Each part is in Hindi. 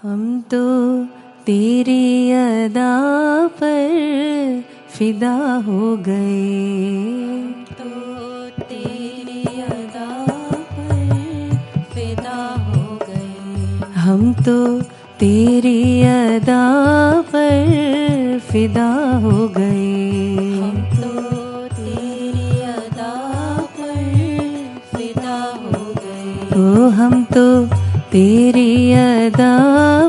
हम तो तेरी अदा पर फिदा हो गए, तो तेरी अदा पर फिदा हो गए। हम तो तेरी अदा पर फिदा हो गए, हम तो तेरी अदा पर फिदा हो गए। तो हम तो तेरी अदा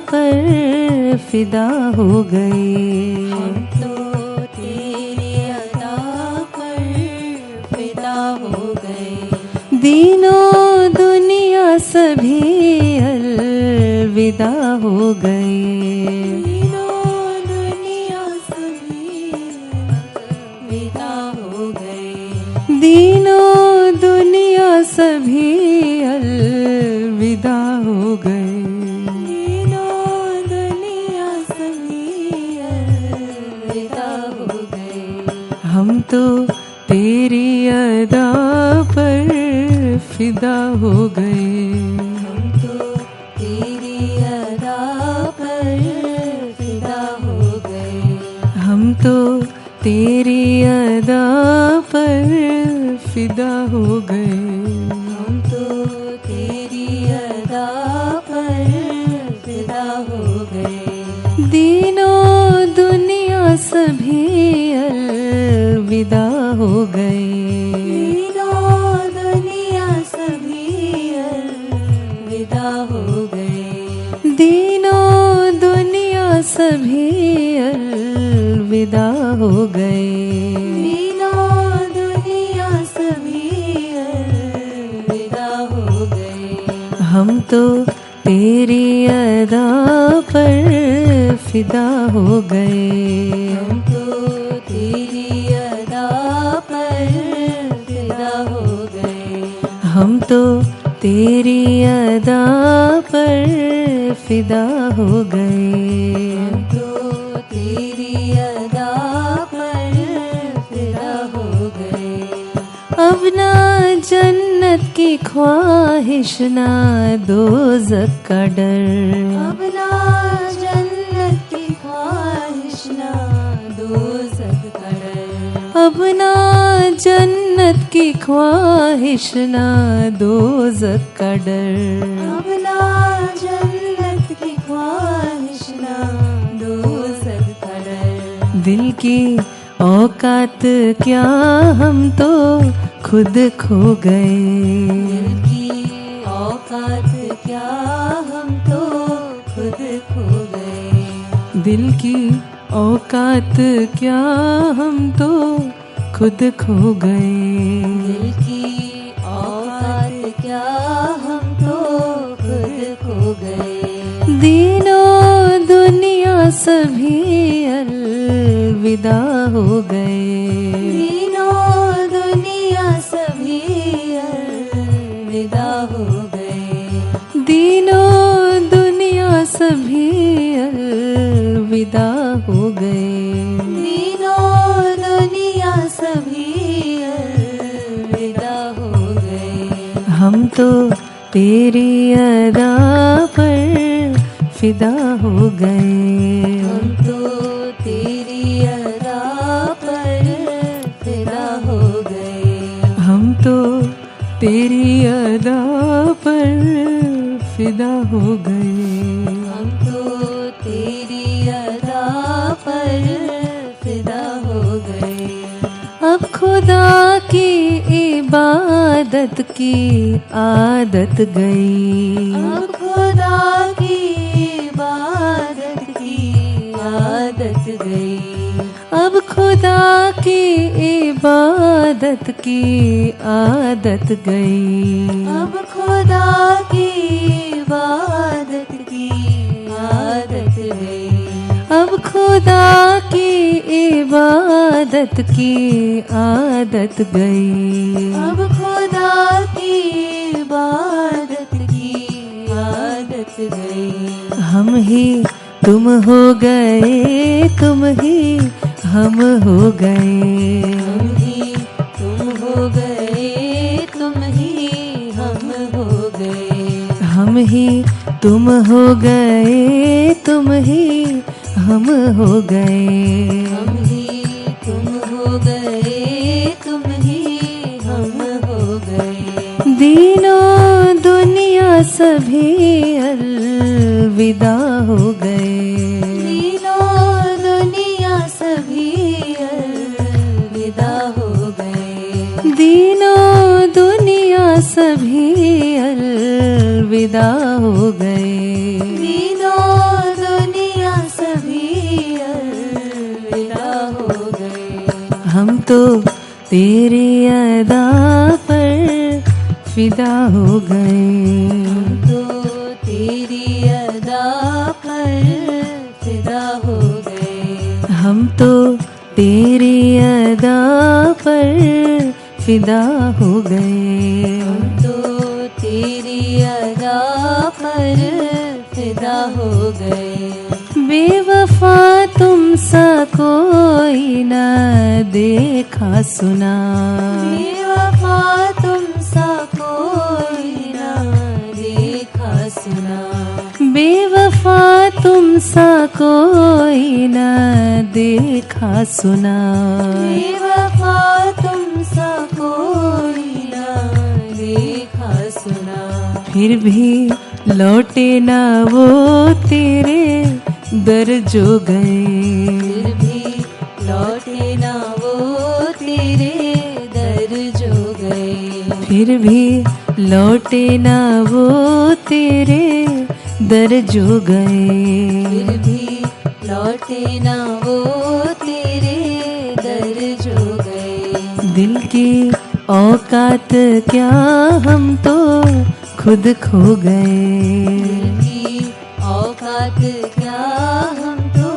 पर फिदा हो गए, हम तो तेरी अदा पर फिदा हो गए। दीनों दुनिया सभी अलविदा हो गए, तीनों दुनिया सभी अलविदा हो गए। दीनों दुनिया सभी अलविदा हो गए, तीनों दुनिया सभी अलविदा हो गए। हम तो तेरी अदा पर फिदा हो गए, हम तो तेरी अदा पर फिदा हो गए। हम तो तेरी अदा पर फिदा हो गए, हम तो तेरी अदा पर फिदा हो गए। दीनों दुनिया सभी अलविदा हो गए, तीनों दुनिया सभी अलविदा हो गए। दीनों दुनिया सभी अलविदा हो गए, तीनों दुनिया सभी अलविदा हो गए। हम तो तेरी अदा पर फिदा हो गए, हम तो तेरी अदा पर फिदा हो गए। हम तो तेरी अदा पर फिदा हो गए, हम तो तेरी अदा पर फिदा हो गए। अब ना जन्नत की ख्वाहिश ना दोज़ख का डर, अब ना जन्नत की ख्वाहिश ना दोज़ख का डर। अब ना जन्नत की ख्वाहिश ना दोज़ख का डर, अब ना जन्नत की ख्वाहिश ना दोज़ख का डर। दिल की औकात क्या हम तो खुद खो गए, दिल की औकात क्या हम तो खुद खो गए। दिल की औकात क्या हम तो खुद खो गए, दिल की औकात क्या हम तो खुद खो गए। दीनों दुनिया सभी अलविदा हो गए, तीनों दुनिया सभी अलविदा हो गए। दीनों दुनिया सभी अलविदा हो गए, तीनों दुनिया सभी अलविदा हो गए। हम तो तेरी अदा पर फिदा हो गए, हम तो तेरी अदा पर फिदा हो गए। हम तो तेरी अदा पर फिदा हो गए, हम तो तेरी अदा पर फिदा हो गए। अब खुदा की इबादत की आदत गई, अब खुदा की इबादत की आदत गई। अब खुदा की इबादत की आदत गई, अब खुदा की इबादत की आदत गई। अब खुदा की इबादत की आदत गई, अब खुदा की इबादत की आदत गई। हम ही तुम हो गए, तुम ही हम हो गए, हम ही तुम हो गए, तुम ही हम हो गए। हम ही तुम हो गए, तुम ही हम हो गए। हम ही तुम हो गए, तुम ही हम हो गए। दीनों दुनिया सभी अलविदा हो गए। दीनों दुनिया सभी अलविदा हो गए। दीनों दुनिया सभी अलविदा हो गए। दीनों दुनिया सभी अलविदा हो गए। हम तो तेरी अदा पर फिदा हो गए। तो तेरी अदा पर फिदा हो गए। हम तो तेरी अदा पर फिदा हो गए। तो तेरी अदा पर फिदा हो गए। बेवफा तुम सा कोई न देखा सुना। बेवफा तुम सा कोई ना देखा सुना। बेवफा तुम सा कोई न देखा सुना। बेवफा तुम सा कोई ना देखा सुना। फिर भी लौटे ना वो तेरे दर जो गए। फिर भी लौटे ना वो तेरे दर जो गए। फिर भी लौटे ना वो तेरे दर जो गए। फिर भी लौटे ना वो तेरे दर जो गए। दिल की औकात क्या हम तो खुद खो गए। दिल की औकात क्या हम तो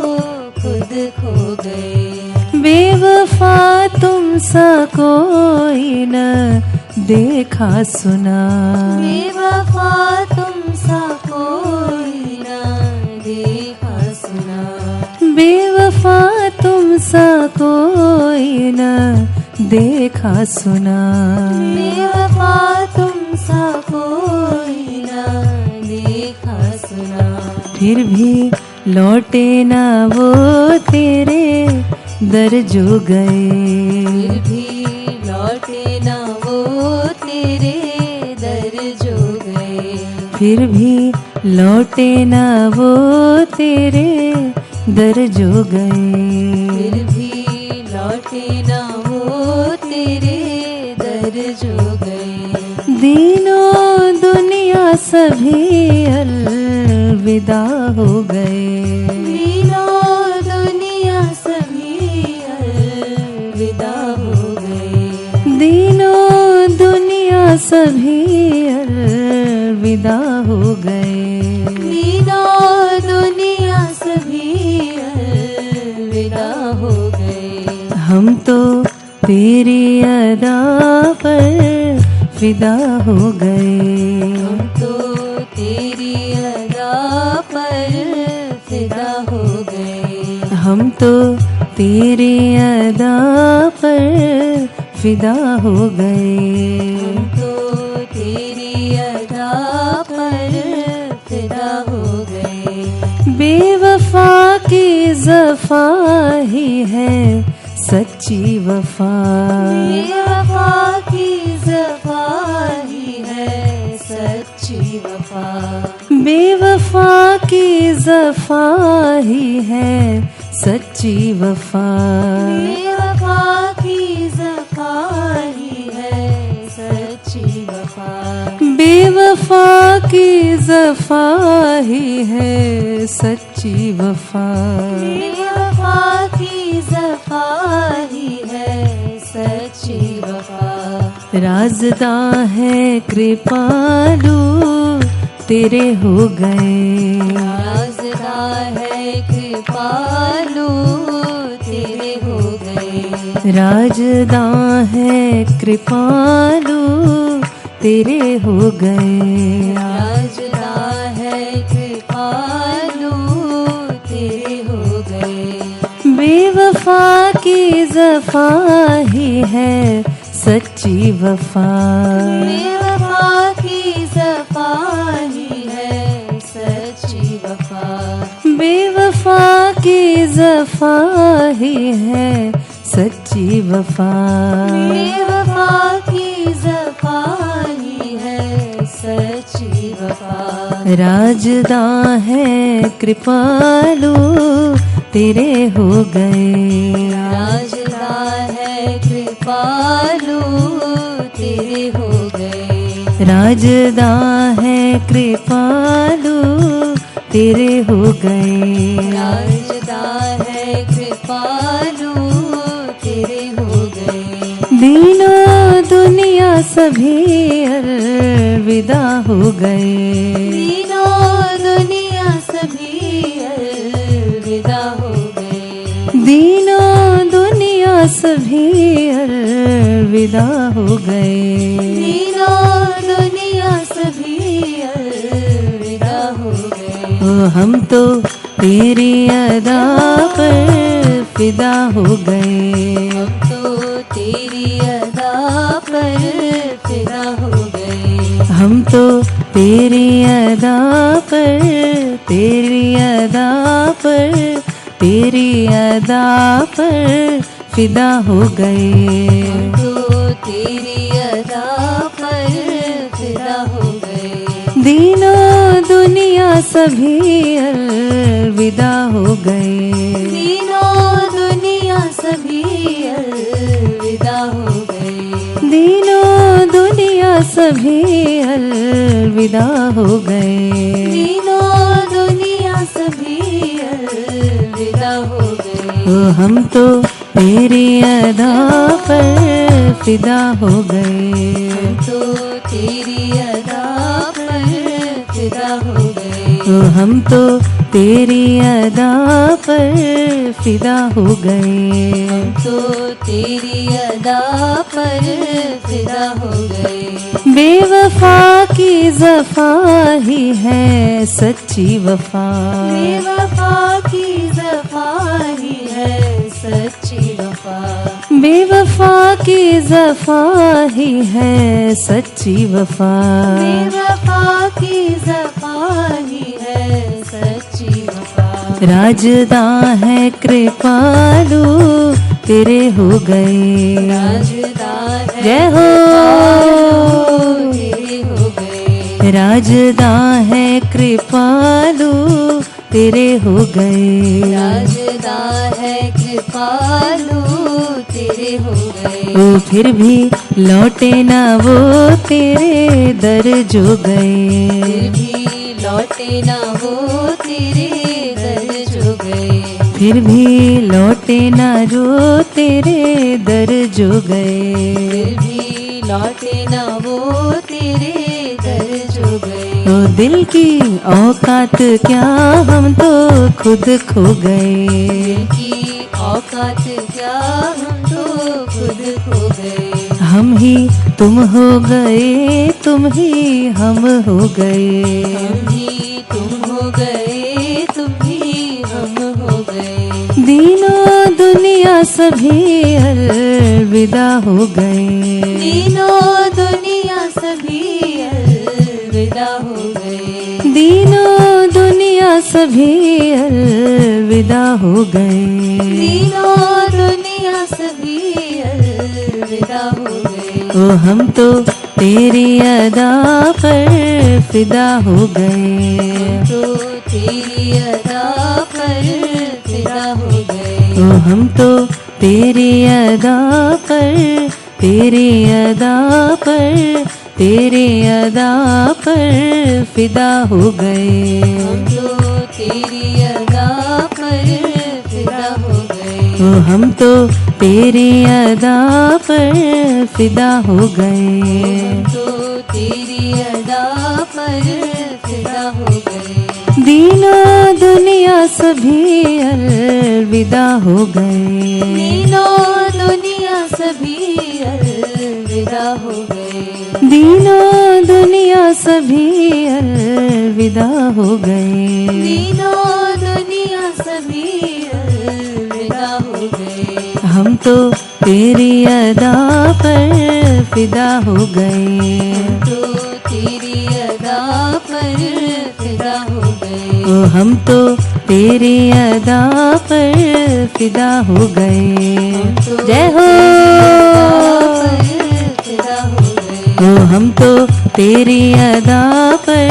खुद खो गए। बेवफा तुम सा कोई न देखा सुना। बेवफा तुम सा कोई ना देखा सुना। बेवफा तुम सा कोई न देखा सुना। बेवफा तुम सा कोई ना देखा सुना। फिर भी लौटे ना वो तेरे दर जो गए। फिर भी लौटे ना वो तेरे दर जो गए। फिर भी लौटे ना वो तेरे दर जो गए। फिर भी लौटे ना वो तेरे दर जो गए। दीनों दुनिया सभी अलविदा हो गए। दीनों दुनिया सभी अलविदा हो गए। दीनों दुनिया सभी अलविदा हो गए। दीनों दुनिया सभी अलविदा हो गए। हम तो तेरी अदा पर फिदा हो गए। हम तो तेरी अदा पर फिदा हो गए। हम तो तेरी अदा पर फिदा हो गए। हम तो तेरी अदा पर फिदा हो गए। बेवफा की जफा ही है सच्ची वफा। बेवफा की जफा ही है सच्ची वफा। बेवफा की जफा ही है सच्ची वफा। बेवफा की जफा ही है सच्ची वफा। बेवफा की जफा ही है सच्ची वफा। बेवफा की जफा ही है सच्ची वफा। राज़दा है कृपालु तेरे हो गए। राज़दा है कृपालु तेरे हो गए। राज़दा है कृपालु तेरे हो गए। राज़दा है कृपालु तेरे हो गए। बेवफा की जफा ही है सच्ची वफा। बेवफा की जफा ही है सच्ची वफा। ज़फ़ा ही है सच्ची वफ़ा। बेवफा की ज़फ़ा ही है सच्ची वफ़ा। राजदां है कृपालु तेरे हो गए। राजदां है कृपालु तेरे हो गए। राजदां है कृपालु तेरे हो गए। राजदां है कृपालु तेरे हो गए। दीनों दुनिया सभी अलविदा हो गए। दीनों दुनिया सभी अलविदा हो गए। दीनों दुनिया सभी अलविदा हो गए। दीनों दुनिया सभी अलविदा हो गए। ओ हम तो तेरी अदा पर फिदा हो गए। हम तो तेरी अदा पर फिदा हो गए। हम तो तेरी अदा पर तेरी अदा पर तेरी अदा पर फिदा हो गए। हम तो तेरी अदा पर फिदा हो गए। दीनों दुनिया सभी अलविदा हो गए। दीनों दुनिया सभी अलविदा हो गए। दीनों दुनिया सभी अलविदा हो गए। दीनों दुनिया सभी अलविदा हो गए। ओ हम तो तेरी अदा पर फिदा हो गए। हम तो तेरी अदा पर फिदा हो गए। ओ हम तो तेरी अदा पर फिदा हो गए। हम तो तेरी अदा पर फिदा हो गए। बेवफा की ज़फ़ा ही है सच्ची वफ़ा। बेवफा की ज़फ़ा ही है सच्ची वफ़ा। बेवफा की ज़फ़ा ही है सच्ची वफ़ा। बेवफा की ज़फ़ा ही है सच्ची वफ़ा। राजदां है कृपालु तेरे हो गए। राजदां है जय हो। कृपालु तेरे हो गए। राजदां है कृपालु तेरे हो गए। राजदां है कृपालु तेरे हो गए। ओ फिर भी लौटे ना वो तेरे दर जो गए। फिर भी लौटे ना वो तेरे दर जो गए। फिर भी लौटे ना जो तेरे दर जो गए। फिर भी लौटे ना वो तेरे दर जो गए। ओ दिल की औकात क्या हम तो खुद खो गए। दिल की औकात क्या हम तो खुद खो गए। हम ही तुम हो गए तुम ही हम हो गए। हम ही तुम हो गए तुम ही हम हो गए। दीनों दुनिया सभी अलविदा हो गए। दीनों दुनिया सभी अलविदा हो गए। दीनों दुनिया सभी अलविदा हो गए। दीनों दुनिया सभी अलविदा हो गए। ओ हम तो तेरी अदा पर फिदा हो गए। तो तेरी अदा पर फिदा हो गए। ओ हम तो तेरी अदा पर तेरी अदा पर तेरी अदा पर फिदा हो गए। हम तो तेरी अदा पर फिदा हो गए। ओ हम तो तेरी अदा पर फिदा हो गए। हम तो तेरी अदा पर फिदा हो गए। दीनों दुनिया सभी अलविदा हो गए। दीनों दुनिया सभी अलविदा हो गए। दीनों दुनिया सभी अलविदा हो गए। दीनों दुनिया सभी अलविदा हो गए। हम तो तेरी अदा पर फिदा हो गए। तो तेरी अदा पर फिदा हो गए। ओ हम तो तेरी अदा पर फिदा हो गए। जय हो। फिदा हो गए। ओ हम तो तेरी अदा पर,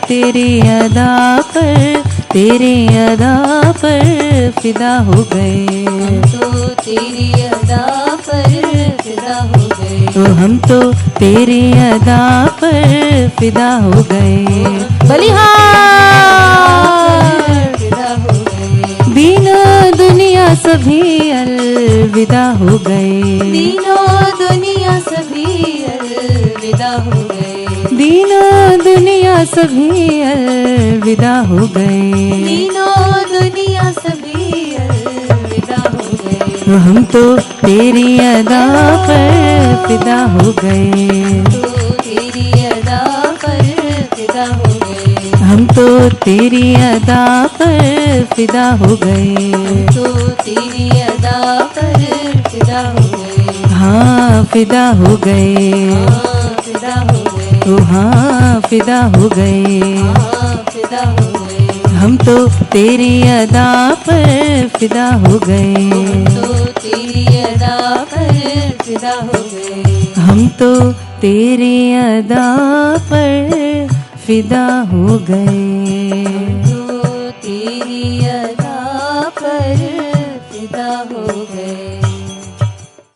तेरी अदा पर, तेरी अदा पर फिदा हो गए। तो तेरी अदा पर फिदा हो गए। तो हम तो तेरी अदा पर फिदा हो गए। बलिहार। फिदा हो गए। दीनों दुनिया सभी अलविदा हो गए। तीनों दुनिया सभी अलविदा हो गए। दीनों दुनिया सभी अलविदा हो गए। तीनों दुनिया सभी अलविदा हो गए। तो हम तो तेरी अदा पर फिदा हो गए। तो तेरी अदा पर फिदा हो गए। हम तो तेरी अदा पर फिदा हो गए। तो तेरी अदा पर फिदा हो गए। हाँ फिदा हो गए। हाँ फिदा हो गए। तो हाँ फिदा हो गए। हाँ फिदा हो गए। हम तो तेरी अदा पर फिदा हो गए। तो तेरी अदा पर फिदा हो गए। हम तो तेरी अदा पर फिदा हो गए।